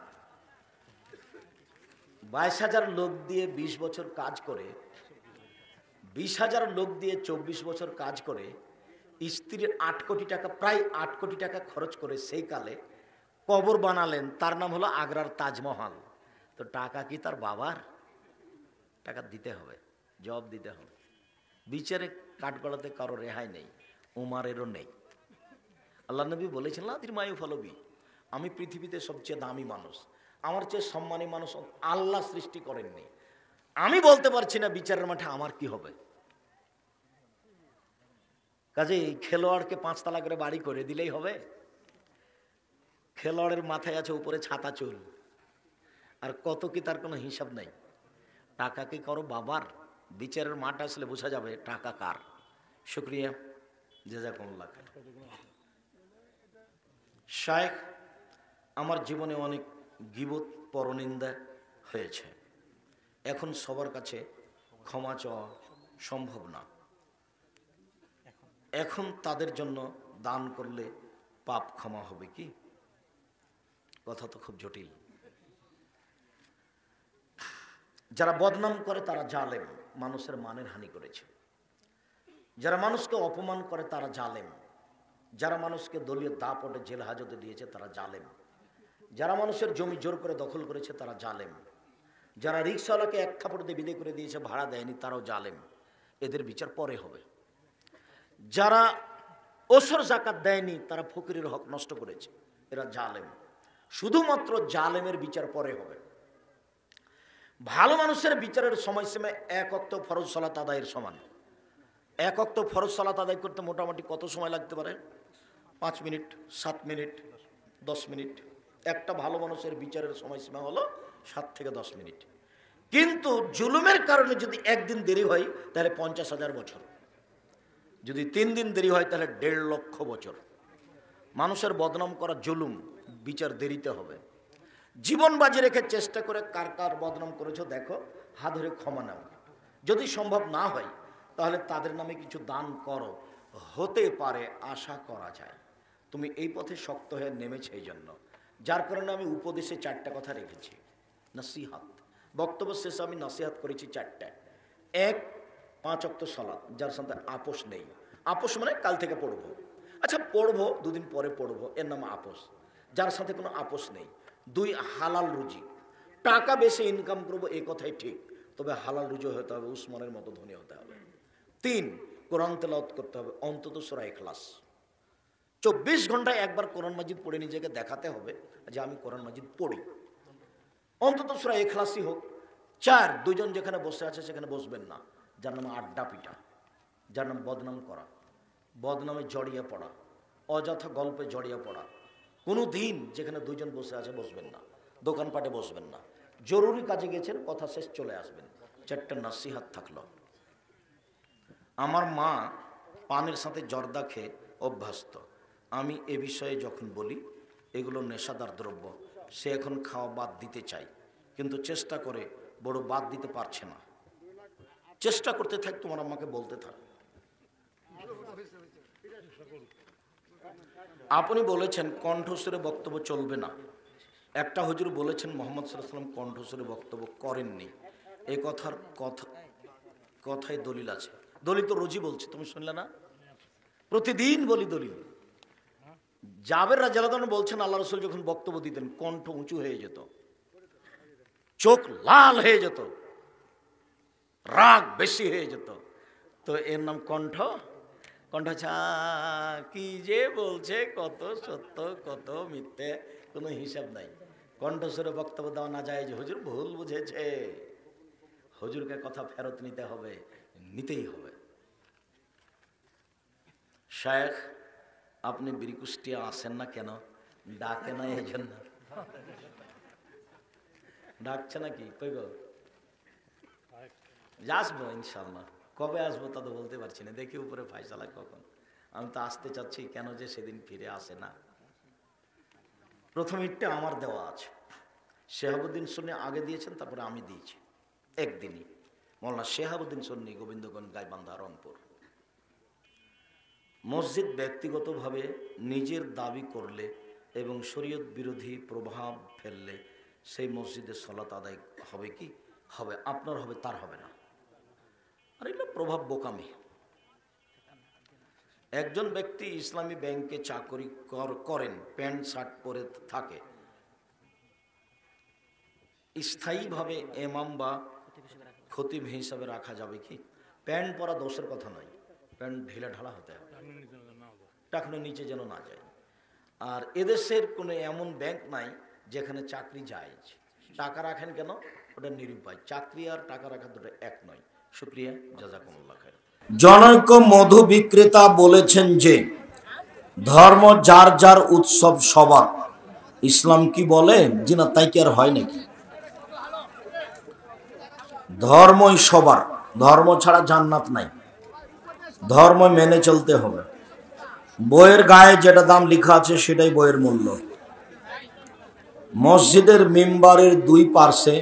22,000 লোক দিয়ে 20 বছর কাজ করে, 20,000 লোক দিয়ে 24 বছর কাজ করে, স্ত্রীর 8 কোটি টাকা, প্রায় 8 কোটি টাকা খরচ করে সেই কালে কবর বানালেন, তার নাম হলো আগ্রার তাজমহল। তো টাকা কি তার বাবার? টাকা দিতে হবে, জবাব দিতে হবে। বিচারে কাঠগড়াতে কারো রেহাই নেই, উমারেরও নেই। আল্লাহ নবী বলেছেন লাদির মায়ু ফলবি, আমি পৃথিবীতে সবচেয়ে দামি মানুষ, আমার চেয়ে সম্মানী মানুষ আল্লাহ সৃষ্টি করেননি। আমি বলতে পারছি না বিচারের মাঠে আমার কি হবে। কাজেই খেলোয়াড়কে 5 তালা করে বাড়ি করে দিলেই হবে? খেলোয়াড়ের মাথায় আছে উপরে ছাতা চুল, আর কত কি তার কোনো হিসাব নাই। টাকা কি করো বাবার? বিচারের মাঠ আসলে বোঝা যাবে টাকা কার। শুক্রিয়া, জাযাকুমুল্লাহ খাইর। শায়েখ, আমার জীবনে অনেক গীবত পরনিন্দা হয়েছে, এখন সবার কাছে ক্ষমা চাওয়া সম্ভব না। এখন তাদের জন্য দান করলে পাপ ক্ষমা হবে কি? কথা তো খুব জটিল। যারা বদনাম করে তারা জালেম, মানুষের মানের হানি করেছে। যারা মানুষকে অপমান করে তারা জালেম। যারা মানুষকে দলীয় দাপটে জেল হাজতে দিয়েছে তারা জালেম। যারা মানুষের জমি জোর করে দখল করেছে তারা জালেম। যারা রিক্সাওয়ালাকে 1 থাপড় দিয়ে বিদায় করে দিয়েছে, ভাড়া দেয়নি, তারাও জালেম। এদের বিচার পরে হবে। যারা ওসর জাকাত দেয়নি তারা ফকিরের হক নষ্ট করেছে, এরা জালেম। শুধুমাত্র জালেমের বিচার পরে হবে। ভালো মানুষের বিচারের সময়সীমা 1 ওয়াক্ত ফরজ সালাত আদায়ের সমান। 1 ওয়াক্ত ফরজ সালাত আদায় করতে মোটামুটি কত সময় লাগতে পারে? 5 মিনিট, 7 মিনিট, 10 মিনিট। একটা ভালো মানুষের বিচারের সময়সীমা হলো 7 থেকে 10 মিনিট। কিন্তু জুলুমের কারণে যদি 1 দিন দেরি হয় তাহলে 50,000 বছর, যদি 3 দিন দেরি হয় তাহলে 1.5 লক্ষ বছর। মানুষের বদনাম করা জুলুম, বিচার দেরিতে হবে। জীবন বাজি রেখে চেষ্টা করে কার কার বদনাম করেছো দেখো, হাত ধরে ক্ষমা নাও। যদি সম্ভব না হয় তাহলে তাদের নামে কিছু দান করো, হতে পারে আশা করা যায়। তুমি এই পথে শক্ত হয়ে নেমেছে এই জন্য, যার কারণে আমি উপদেশে 4টা কথা রেখেছি। নসিহাত, বক্তব্য শেষে আমি নসিহাত করেছি 4টা। 1, 5 ওয়াক্ত সালাত, যার সাথে আপোষ নেই। আপোষ মানে কাল থেকে পড়বো, আচ্ছা পড়বো 2 দিন পরে পড়বো, এর নাম আপোষ। যার সাথে কোনো আপোষ নেই। 2, হালাল রুজি, টাকা বেশি ইনকাম করবো এই কথাই ঠিক, তবে হালাল রুজি হতে হবে, উসমানের মতো ধনী হতে হবে। 3, কোরআন তেলাওয়াত করতে হবে, অন্তত সূরা ইখলাস। 24 ঘন্টায় একবার কোরআন মাজিদ পড়ে নিজেকে দেখাতে হবে যে আমি কোরআন মাজিদ পড়ি, অন্তত সূরা ইখলাসই হোক। 4, 2 জন যেখানে বসে আছে সেখানে বসবেন না, যার নাম আড্ডা পিটা, যার নাম বদনাম করা, বদনামে জড়িয়ে পড়া, অযথা গল্পে জড়িয়ে পড়া। কোনো দিন যেখানে 2 জন বসে আছে বসবেন না, দোকানপাটে বসবেন না, জরুরি কাজে গেছেন, কথা শেষ চলে আসবেন। 4টা নসিহাত থাকলো। আমার মা পানের সাথে জর্দা খেয়ে অভ্যস্ত। আমি এ বিষয়ে যখন বলি এগুলো নেশাদার দ্রব্য, সে এখন খাওয়া বাদ দিতে চাই, কিন্তু চেষ্টা করে বড় বাদ দিতে পারছে না। চেষ্টা করতে থাক, তোমার আম্মাকে বলতে থাক। আপনি বলেছেন কণ্ঠস্বরে বক্তব্য চলবে না। একটা হুজুর বলেছেন মুহাম্মদ সাল্লাল্লাহু আলাইহি ওয়াসাল্লাম কণ্ঠস্বরে বক্তব্য করেননি। এই কথায় দলিল আছে? দলিল তো রোজই বলছি, তুমি শুনলে না? প্রতিদিন বলি দলিল। জাবের রাদিয়াল্লাহু আনহু বলছেন আল্লাহ রাসূল যখন বক্তব্য দিতেন কণ্ঠ উঁচু হয়ে যেত, চোখ লাল হয়ে যেত, রাগ বেশি হয়ে যেত। তো এর নাম কণ্ঠ? কণ্ঠ কি যে বলছে, কত সত্য কত মিথ্যে, কোনো হিসাব নাই। কণ্ঠস্বরে বক্তব্য দেওয়া না যায় যে হুজুর ভুল বুঝেছে, হুজুরকে কথা ফেরত নিতে হবে, নিতেই হবে। শায়েখ, আপনি বীরকুষ্টিয়া আসেন না কেন? ডাকে না এই জন্য। ডাকছে নাকি? কই গো? আসবো ইনশাল্লাহ। কবে আসবো তা তো বলতে পারছি না, দেখি উপরে ফায়সালা কখন। আমি তো আসতে চাচ্ছি, কেন যে সেদিন ফিরে আসে না। প্রথম ইটটা আমার দেওয়া আছে, শেহাবুদ্দিন শুনে আগে দিয়েছেন, তারপরে আমি দিয়েছি একদিনই। মৌলানা শেহাবুদ্দিন সন্নি, গোবিন্দগঞ্জ, গাইবান্ধা, রংপুর। মসজিদ ব্যক্তিগতভাবে নিজের দাবি করলে এবং শরীয়ত বিরোধী প্রভাব ফেললে সেই মসজিদে সালাত আদায় হবে কি? হবে। আপনার হবে, তার হবে না। আর এটা প্রভাব বোকামি। একজন ব্যক্তি ইসলামী ব্যাংকে চাকরি করেন, প্যান্ট শার্ট পরে থাকে, স্থায়ীভাবে ইমাম বা খতিব হিসাবে রাখা যাবে কি? প্যান্ট পরা দোষের কথা নয়, প্যান্ট ঢিলা ঢালা হতে হবে, টাকনো নিচে যেন না যায়। আর এদেশের কোনো এমন ব্যাংক নাই যেখানে চাকরি জায়েজ। টাকা রাখেন কেন? ওটা নিরুপায়। চাকরি আর টাকা রাখা দুটো এক নয়। শুকরিয়া, জাযাকুমুল্লাহ খাইর। জনৈক মধু বিক্রেতা বলেছেন যে ধর্ম যার যার, উৎসব সবার। ইসলাম কি বলে? জি না, তাই কি আর হয় নাকি? ধর্মই সবার, ধর্ম ছাড়া জান্নাত নাই, ধর্ম মেনে চলতে হবে। বইয়ের গায়ে যেটা দাম লেখা আছে সেটাই বইয়ের মূল্য। মসজিদের মিম্বারের দুই পার্শ্বে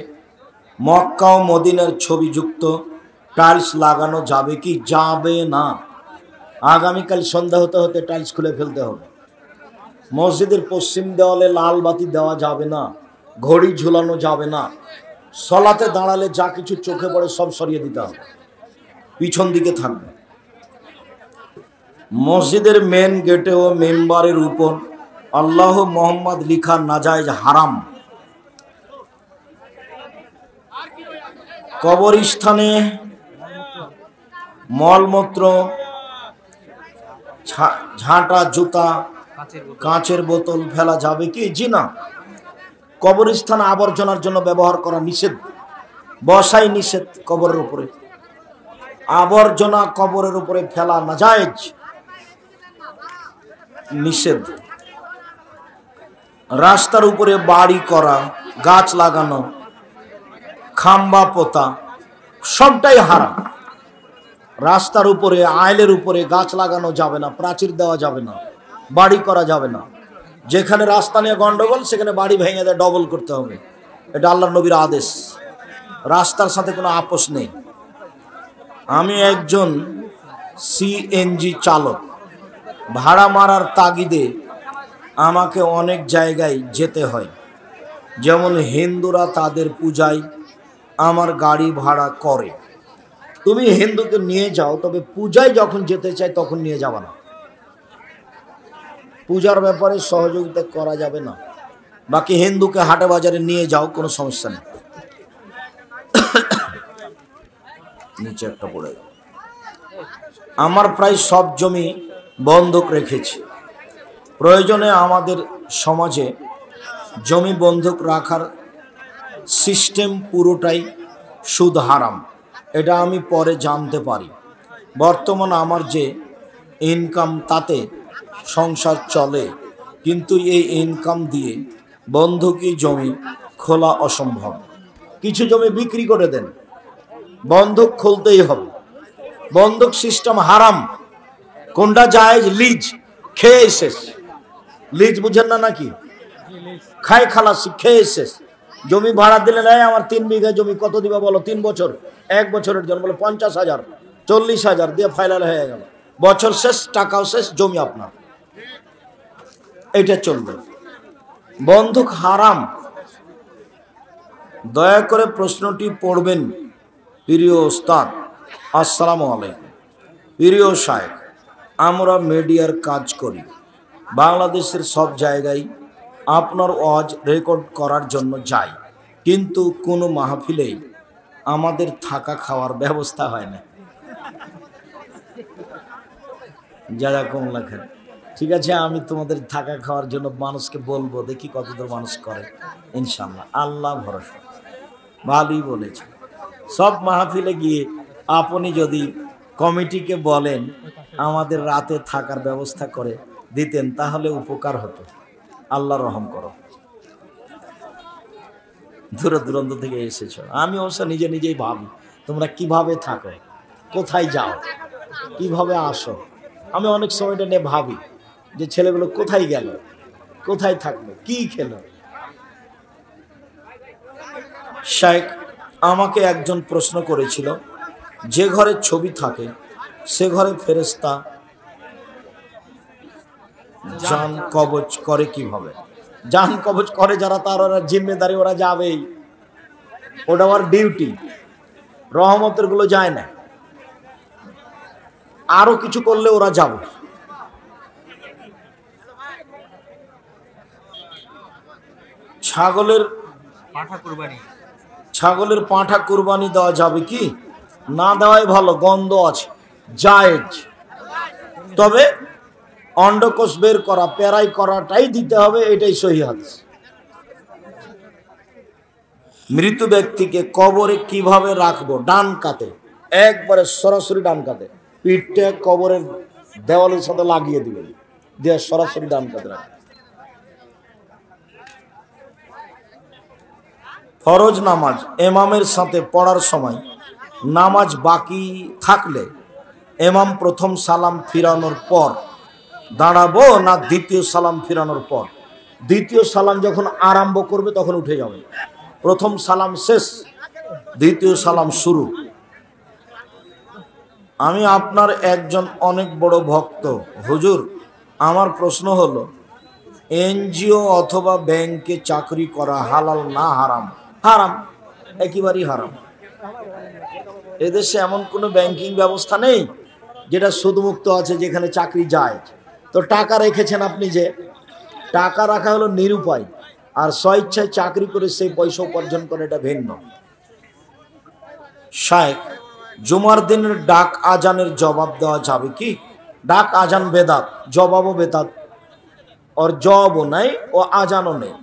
মক্কা ও মদিনার ছবিযুক্ত টাইলস লাগানো যাবে কি? যাবে না। আগামীকাল সন্ধ্যা হতে হতে টাইলস খুলে ফেলতে হবে। মসজিদের পশ্চিম দেওয়ালে লাল বাতি দেওয়া যাবে না, ঘড়ি ঝুলানো যাবে না। সলাতে দাঁড়ালে যা কিছু চোখে পড়ে সব সরিয়ে দিতে হবে, পিছন দিকে থাকবে। মসজিদের মেন গেটে ও মেম্বারের উপর আল্লাহ মোহাম্মদ লিখা নাজায়েজ, হারাম। কবরস্থানে মলমূত্র, ঝাঁটা, জুতা, কাঁচের বোতল ফেলা যাবে কি? জি না। কবরস্থান আবর্জনার জন্য ব্যবহার করা নিষেধ, বসাই নিষেধ। কবরের উপরে আবর্জনা কবরের উপরে ফেলা নাজায়েজ, নিষেধ। রাস্তার উপরে বাড়ি করা, গাছ লাগানো, খাম্বা পোতা, সবটাই হারাম। রাস্তার উপরে, আইলের উপরে গাছ লাগানো যাবে না, প্রাচীর দেওয়া যাবে না, বাড়ি করা যাবে না। যেখানে রাস্তা নিয়ে গন্ডগোল সেখানে বাড়ি ভেঙে দেয়, ডবল করতে হবে। এটা আল্লাহর নবীর আদেশ, রাস্তার সাথে কোনো আপোষ নেই। আমি একজন সিএনজি চালক, ভাড়া মারার তাগিদে আমাকে অনেক জায়গায় যেতে হয়। যেমন হিন্দুরা তাদের পূজায় আমার গাড়ি ভাড়া করে। তুমি হিন্দুকে নিয়ে যাও, তবে পূজায় যখন যেতে চাই তখন নিয়ে যাবে না। পূজার ব্যাপারে সহযোগিতা করা যাবে না। বাকি হিন্দুকে হাটে বাজারে নিয়ে যাও, কোনো সমস্যা নেই। নিচে একটা পড়ে, আমার প্রায় সব জমি বন্ধক রেখেছি। প্রয়োজনে আমাদের সমাজে জমি বন্ধক রাখার সিস্টেম পুরোটাই সুদ, হারাম। এটা আমি পরে জানতে পারি। বর্তমান আমার যে ইনকাম তাতে সংসার চলে, কিন্তু এই ইনকাম দিয়ে বন্ধকি জমি খোলা অসম্ভব। কিছু জমি বিক্রি করে দেন, বন্ধক খুলতেই হবে। বন্ধক সিস্টেম হারাম। কোনটা জায়েজ? লিজ, খেয়ে শেষ। লিজ বুঝেন না নাকি? খাই খালাসি, খেয়ে শেষ। জমি ভাড়া দিলে নেয়, আমার 3 বিঘা জমি কত দিবা বলো? 3 বছর, 1 বছরের জন্য বলে 50,000, 40,000 দিয়ে ফাইনাল হয়ে গেল। বছর শেষ, টাকাও শেষ, জমি আপনার। এটা চলবে। বন্ধক হারাম। দয়া করে প্রশ্নটি পড়বেন। প্রিয় ওস্তাদ, আসসালামু আলাইকুম। প্রিয় শায়েখ, আমরা মিডিয়ার কাজ করি। বাংলাদেশের সব জায়গায় আপনার ওয়াজ রেকর্ড করার জন্য যাই, কিন্তু কোনো মাহফিলেই আমাদের থাকা খাওয়ার ব্যবস্থা হয় না। জাযাকুমুল্লাহ খাইর। ঠিক আছে, আমি তোমাদের থাকা খাওয়ার জন্য মানুষকে বলবো, দেখি কতদূর মানুষ করে। ইনশাল্লাহ, আল্লাহ ভরসা। ভালোই বলেছে। সব মাহফিলে গিয়ে আপনি যদি কমিটিকে বলেন আমাদের রাতে থাকার ব্যবস্থা করে দিতেন, তাহলে উপকার হতো। আল্লাহ রহম করো। দূর দূরান্ত থেকে এসেছ। আমি অবশ্য নিজে নিজেই ভাবি তোমরা কিভাবে থাকো, কোথায় যাও, কিভাবে আসো। আমি অনেক সময়টা নিয়ে ভাবি যে ছেলেগুলো কোথায় গেল, কোথায় থাকলো, কি খেলো। শাইখ, আমাকে একজন প্রশ্ন করেছিল যে ঘরে ছবি থাকে সে ঘরে ফেরেশতা জান কবজ করে কিভাবে? জান কবজ করে যারা, তার ওরা জিম্মেদারি, ওরা যাবেই, ওটা ওর ডিউটি। রহমতের গুলো যায় না, আরো কিছু করলে ওরা যাবে। ছাগলের পাঁঠা কুরবানি দেওয়া যাবে কি? না দেওয়াই ভালো, গন্ধ আছে, জায়েজ। তবে অন্ডকোষ বের করা, পেরাই করাটাই দিতে হবে, এটাই সহি হাদিস। মৃত ব্যক্তিকে কবরে কিভাবে রাখবো? ডান কাতে, একবারে সরাসরি ডান কাতে, পিঠটা কবরের দেওয়ালের সাথে লাগিয়ে দিবেন, দিয়ে সরাসরি ডান কাতে রাখবেন। ফরজ নামাজ এমামের সাথে পড়ার সময় নামাজ বাকি থাকলে এমাম প্রথম সালাম ফিরানোর পর দাঁড়াবো না দ্বিতীয় সালাম ফিরানোর পর? দ্বিতীয় সালাম যখন আরম্ভ করবে তখন উঠে যাবে। প্রথম সালাম শেষ, দ্বিতীয় সালাম শুরু। আমি আপনার একজন অনেক বড় ভক্ত হুজুর। আমার প্রশ্ন হলো, এনজিও অথবা ব্যাংকে চাকরি করা হালাল না হারাম? হারাম, একেবারেই হারাম। এদেশে এমন কোনো ব্যাংকিং ব্যবস্থা নেই যেটা সুদমুক্ত আছে, যেখানে চাকরি যায়। তো টাকা রেখেছেন আপনি, যে টাকা রাখা হলো নিরুপায়, আর স্বইচ্ছায় চাকরি করে সেই পয়সা উপার্জন করে, এটা ভিন্ন। শায়েখ, জুমার দিনের ডাক আজানের জবাব দেওয়া যাবে কি? ডাক আজান বেদাত, জবাবও বেদাত, ওর জবাবও নাই ও আজানও নেই।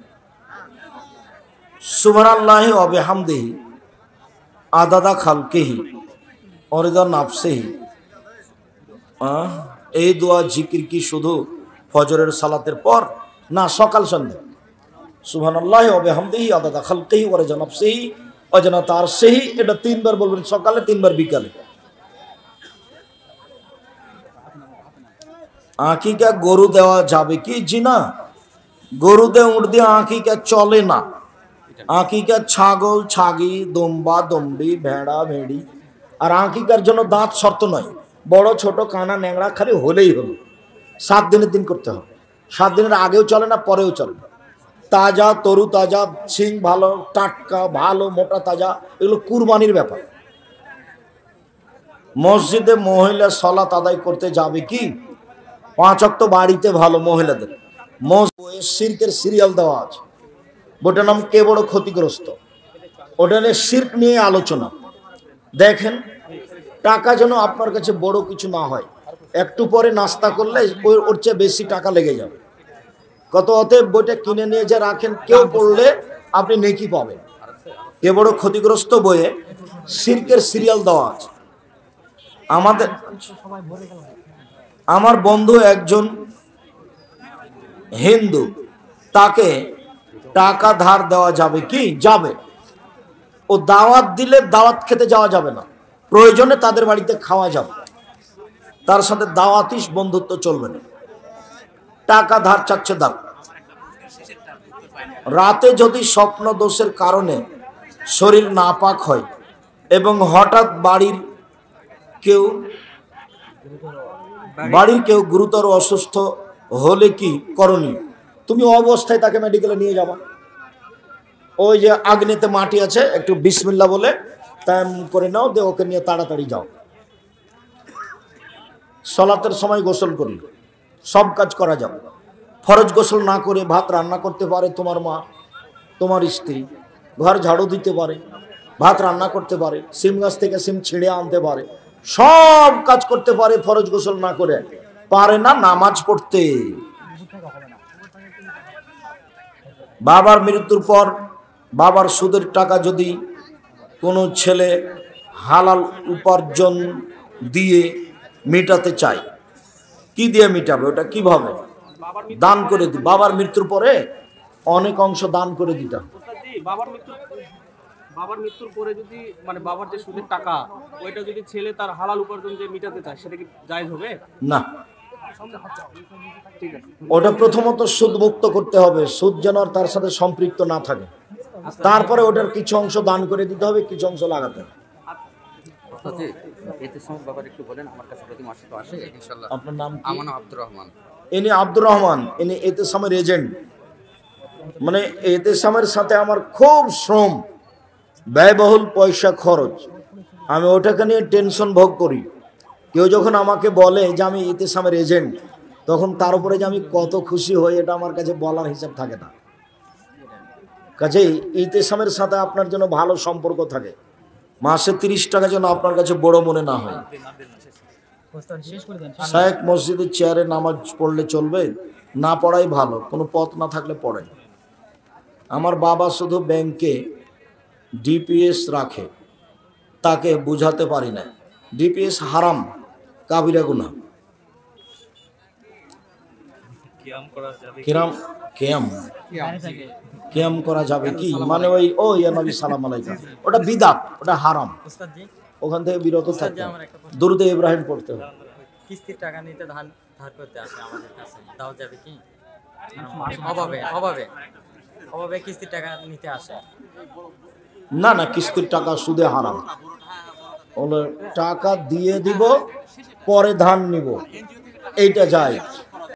সুবহানাল্লাহি ওয়া বিহামদিহি আদাদা খালকিহি ওয়া রিদা নাফসিহি, এই দোয়া জিকির কি শুধু ফজরের সালাতের পর? না, সকাল সন্ধ্যা। সুবহানাল্লাহি ওয়া বিহামদিহি আদাদা খালকিহি ওয়া রিদা নাফসিহি ওয়া জানাতা আরশিহি, এটা 3 বার বলবেন সকালে, 3 বার বিকালে। আকিকা গরু দেওয়া যাবে কি? জি না, গরু দিয়ে উঠ দিয়ে আকিকা চলে না। আকিকা ছাগল, ছাগি, দম্বা, দম্বি, ভেড়া, ভেড়ি। আর আকিকার জন্য দাঁত শর্ত নয়, বড় ছোট কানা ন্যাংরা খালি হলেই হলো। 7 দিনের দিন করতে হবে। 7 দিনের আগেও চলে না, পরেও চলে না। তাজা, তরু তাজা, সিং ভালো, টাটকা, ভালো, মোটা তাজা, এগুলো কুরবানির ব্যাপার। মসজিদে মহিলা সালাত আদায় করতে যাবে কি? 5 ওয়াক্ত বাড়িতে ভালো মহিলাদের। মসজিদে শিরকের সিরিয়াল দেওয়া আছে, ওটার নাম কে বড় ক্ষতিগ্রস্ত। ওটা নিয়ে শিরক নিয়ে আলোচনা। দেখেন, টাকা যেন আপনার কাছে বড় কিছু না হয়। একটু পরে নাস্তা করলে ওর চেয়ে বেশি টাকা লেগে যাবে। কত অতএব বইটা কিনে নিয়ে যে রাখেন, কেউ পড়লে আপনি নেকি পাবেন। কে বড় ক্ষতিগ্রস্ত বইয়ে শিরকের সিরিয়াল দেওয়া আছে। আমার বন্ধু একজন হিন্দু, তাকে টাকা ধার দেওয়া যাবে কি? যাবে। ও দাওয়াত দিলে দাওয়াত খেতে যাওয়া যাবে না, প্রয়োজনে তাদের বাড়িতে খাওয়া যাবে, তার সাথে দাওয়াতি বন্ধুত্ব চলবে না। টাকা ধার চাচ্ছে, দাও। রাতে যদি স্বপ্ন দোষের কারণে শরীর নাপাক হয় এবং হঠাৎ বাড়ির কেউ গুরুতর অসুস্থ হলে কি করণীয়? তুমি অবস্থায় তাকে মেডিকেলে নিয়ে যাবা। ওই যে আগ্নেতে মাটি আছে, একটু বিসমিল্লাহ বলে তায়াম করে নাও, দিয়ে ওকে নিয়ে তাড়াতাড়ি যাও। সালাতের সময় গোসল করি, সব কাজ করা যাবে। ফরজ গোসল না করে ভাত রান্না করতে পারে তোমার মা, তোমার স্ত্রী, ঘর ঝাড়ু দিতে পারে, ভাত রান্না করতে পারে, সিম গাছ থেকে সিম ছিঁড়ে আনতে পারে, সব কাজ করতে পারে। ফরজ গোসল না করে পারে না নামাজ পড়তে। বাবার মৃত্যুর পর বাবার সুদের টাকা যদি কোনো ছেলে হালাল উপার্জন দিয়ে মেটাতে চায়, কি দিয়ে মেটাবে? ওটা কিভাবে? দান করে দি। বাবার মৃত্যুর পরে অনেক অংশ দান করে দিতাম। বাবার মৃত্যুর পরে যদি মানে বাবার যে সুদের টাকা, ওইটা যদি ছেলে তার হালাল উপার্জন যে মেটাতে চায়, সেটা কি জায়েজ হবে? না, ঠিক আছে। ওটা প্রথমত সুদ মুক্ত করতে হবে, সুদ যেন তার সাথে সম্পৃক্ত না থাকে। তারপরে ওটার কিছু অংশ দান করে দিতে হবে, কিছু অংশ লাগাতে হবে। ওস্তাদজি, এতে সময় ব্যাপারে একটু বলেন, আমার কাছে প্রতি মাসে তো আসে ইনশাআল্লাহ। আপনার নাম কি? আমার নাম আব্দুর রহমান। ইনি আব্দুর রহমান, ইনি এতেসামের এজেন্ট। মানে এতেসামের সাথে আমার খুব শ্রম, ব্যয়বহুল পয়সা খরচ, আমি ওটাকে নিয়ে টেনশন ভোগ করি। কেউ যখন আমাকে বলে যে আমি এতেসামের এজেন্ট, তখন তার উপরে যে আমি কত খুশি হই এটা আমার কাছে বলার হিসাব থাকে না। কাজেই ইতেসামের সাথে আপনার জন্য ভালো সম্পর্ক থাকে, মাসে 30 টাকা যেন আপনার কাছে বড় মনে না হয়। শায়েখ মসজিদের চেয়ারে নামাজ পড়লে চলবে, না পড়াই ভালো, কোনো পথ না থাকলে পড়েন। আমার বাবা শুধু ব্যাংকে ডিপিএস রাখে, তাকে বুঝাতে পারি না। ডিপিএস হারাম, কাবিরা গুনাহ। কিরাম কেয়াম কেয়াম করা যাবে কি? মানে ওই ও ইয়া নবী সালাম আলাইকুম, ওটা বিদআত, ওটা হারাম, ওখান থেকে বিরত থাকতে হবে। দুরূদে ইব্রাহিম পড়তে হবে। কিস্তির টাকা নিতে ধার করতে আসে আমাদের কাছে, দাও যাবে কি? অভাবে অভাবে অভাবে কিস্তির টাকা নিতে আসে। না না, কিস্তির টাকা সুদে হারাম। ওগুলো টাকা দিয়ে দিব, পরে ধান নিব, এইটা যায়।